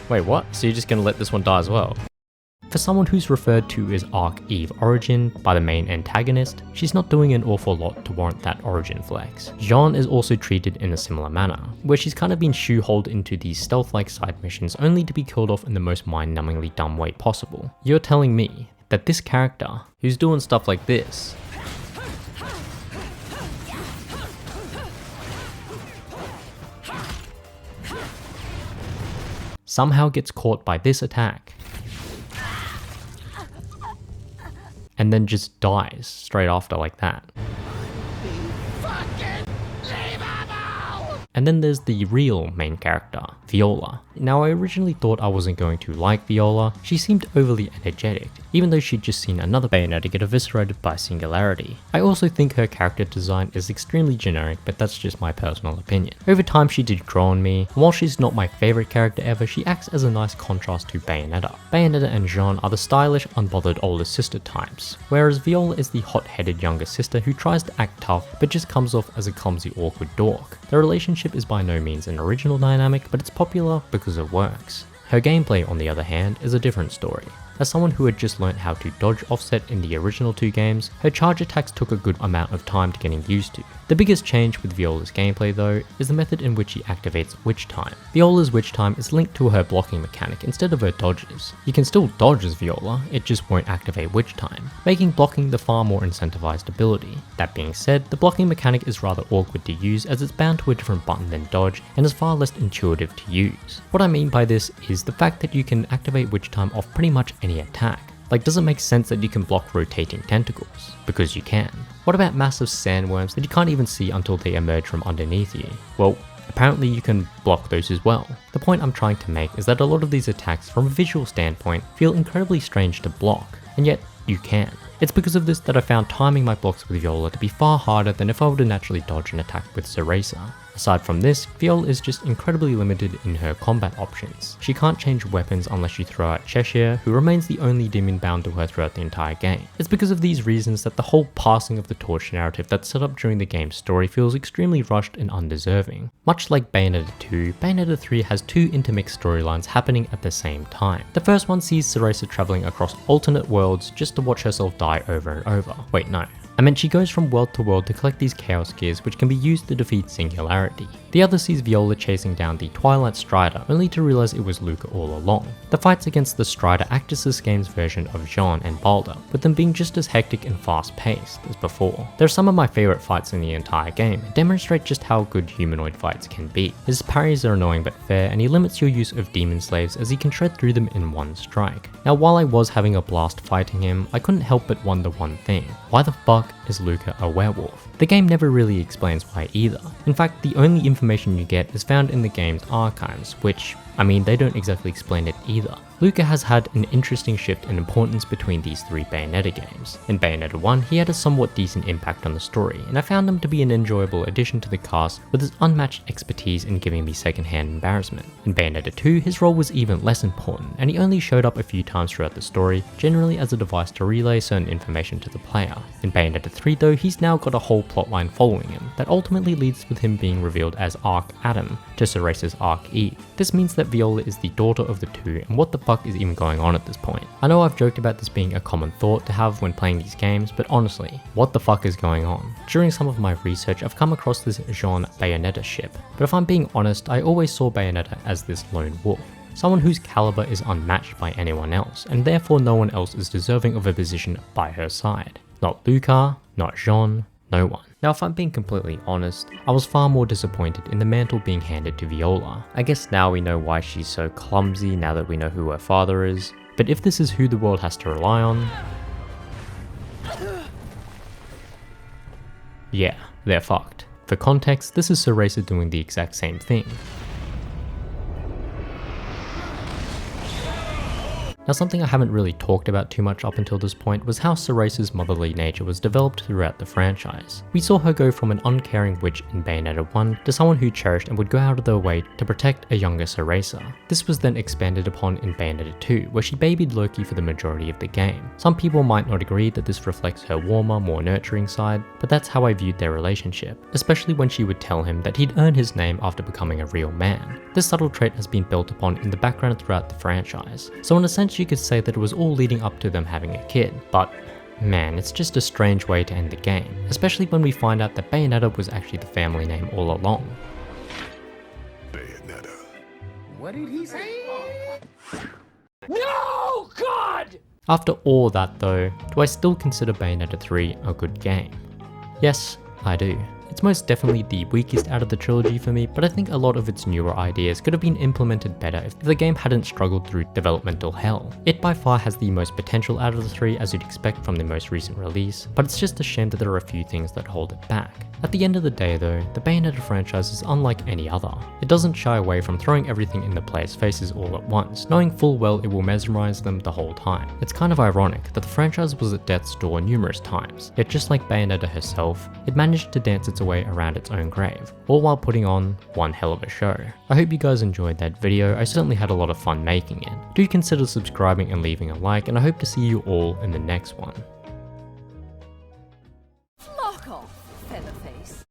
Wait, what? So you're just gonna let this one die as well? For someone who's referred to as Arc Eve Origin by the main antagonist, she's not doing an awful lot to warrant that origin flex. Jeanne is also treated in a similar manner, where she's kind of been shoehorned into these stealth-like side missions only to be killed off in the most mind-numbingly dumb way possible. You're telling me that this character, who's doing stuff like this, somehow gets caught by this attack, and then just dies straight after like that. And then there's the real main character, Viola. Now I originally thought I wasn't going to like Viola. She seemed overly energetic, even though she'd just seen another Bayonetta get eviscerated by Singularity. I also think her character design is extremely generic, but that's just my personal opinion. Over time she did grow on me, and while she's not my favorite character ever, she acts as a nice contrast to Bayonetta. Bayonetta and Jeanne are the stylish, unbothered older sister types, whereas Viola is the hot-headed younger sister who tries to act tough, but just comes off as a clumsy, awkward dork. The relationship is by no means an original dynamic, but it's popular because it works. Her gameplay, on the other hand, is a different story. As someone who had just learnt how to dodge offset in the original two games, her charge attacks took a good amount of time to getting used to. The biggest change with Viola's gameplay though, is the method in which she activates Witch Time. Viola's Witch Time is linked to her blocking mechanic instead of her dodges. You can still dodge as Viola, it just won't activate Witch Time, making blocking the far more incentivized ability. That being said, the blocking mechanic is rather awkward to use as it's bound to a different button than dodge and is far less intuitive to use. What I mean by this is the fact that you can activate Witch Time off pretty much any attack. Like, does it make sense that you can block rotating tentacles? Because you can. What about massive sandworms that you can't even see until they emerge from underneath you? Well, apparently you can block those as well. The point I'm trying to make is that a lot of these attacks from a visual standpoint feel incredibly strange to block, and yet you can. It's because of this that I found timing my blocks with Viola to be far harder than if I were to naturally dodge an attack with Cereza. Aside from this, Viola is just incredibly limited in her combat options. She can't change weapons unless you throw out Cheshire, who remains the only demon bound to her throughout the entire game. It's because of these reasons that the whole passing of the torch narrative that's set up during the game's story feels extremely rushed and undeserving. Much like Bayonetta 2, Bayonetta 3 has two intermixed storylines happening at the same time. The first one sees Cereza travelling across alternate worlds just to watch herself die over and over. Wait, no. I meant she goes from world to world to collect these Chaos Gears which can be used to defeat Singularity. The other sees Viola chasing down the Twilight Strider, only to realise it was Luca all along. The fights against the Strider act as this game's version of Jean and Balder, with them being just as hectic and fast paced as before. They're some of my favourite fights in the entire game, and demonstrate just how good humanoid fights can be. His parries are annoying but fair, and he limits your use of demon slaves as he can shred through them in one strike. Now while I was having a blast fighting him, I couldn't help but wonder one thing: why the fuck is Luca a werewolf? The game never really explains why either. In fact, the only information you get is found in the game's archives, which, I mean, they don't exactly explain it either. Luca has had an interesting shift in importance between these three Bayonetta games. In Bayonetta 1, he had a somewhat decent impact on the story, and I found him to be an enjoyable addition to the cast with his unmatched expertise in giving me secondhand embarrassment. In Bayonetta 2, his role was even less important, and he only showed up a few times throughout the story, generally as a device to relay certain information to the player. In Bayonetta 3 though, he's now got a whole plotline following him, that ultimately leads with him being revealed as Arc Adam to Cereza's Arc Eve. This means that Viola is the daughter of the two, and what the fuck is even going on at this point? I know I've joked about this being a common thought to have when playing these games, but honestly, what the fuck is going on? During some of my research, I've come across this Jean Bayonetta ship, but if I'm being honest, I always saw Bayonetta as this lone wolf. Someone whose caliber is unmatched by anyone else, and therefore no one else is deserving of a position by her side. Not Luca, not Jean, no one. Now if I'm being completely honest, I was far more disappointed in the mantle being handed to Viola. I guess now we know why she's so clumsy now that we know who her father is, but if this is who the world has to rely on, yeah, they're fucked. For context, this is Cereza doing the exact same thing. Now something I haven't really talked about too much up until this point was how Cereza's motherly nature was developed throughout the franchise. We saw her go from an uncaring witch in Bayonetta 1 to someone who cherished and would go out of their way to protect a younger Cereza. This was then expanded upon in Bayonetta 2, where she babied Loki for the majority of the game. Some people might not agree that this reflects her warmer, more nurturing side, but that's how I viewed their relationship, especially when she would tell him that he'd earn his name after becoming a real man. This subtle trait has been built upon in the background throughout the franchise, so in a sense you could say that it was all leading up to them having a kid, but man, it's just a strange way to end the game, especially when we find out that Bayonetta was actually the family name all along. Bayonetta. What did he say? No, God! After all that though, do I still consider Bayonetta 3 a good game? Yes, I do. It's most definitely the weakest out of the trilogy for me, but I think a lot of its newer ideas could have been implemented better if the game hadn't struggled through developmental hell. It by far has the most potential out of the three, as you'd expect from the most recent release, but it's just a shame that there are a few things that hold it back. At the end of the day though, the Bayonetta franchise is unlike any other. It doesn't shy away from throwing everything in the player's faces all at once, knowing full well it will mesmerize them the whole time. It's kind of ironic that the franchise was at death's door numerous times, yet just like Bayonetta herself, it managed to dance its way around its own grave, all while putting on one hell of a show. I hope you guys enjoyed that video. I certainly had a lot of fun making it. Do consider subscribing and leaving a like, and I hope to see you all in the next one. Lock off, Featherface.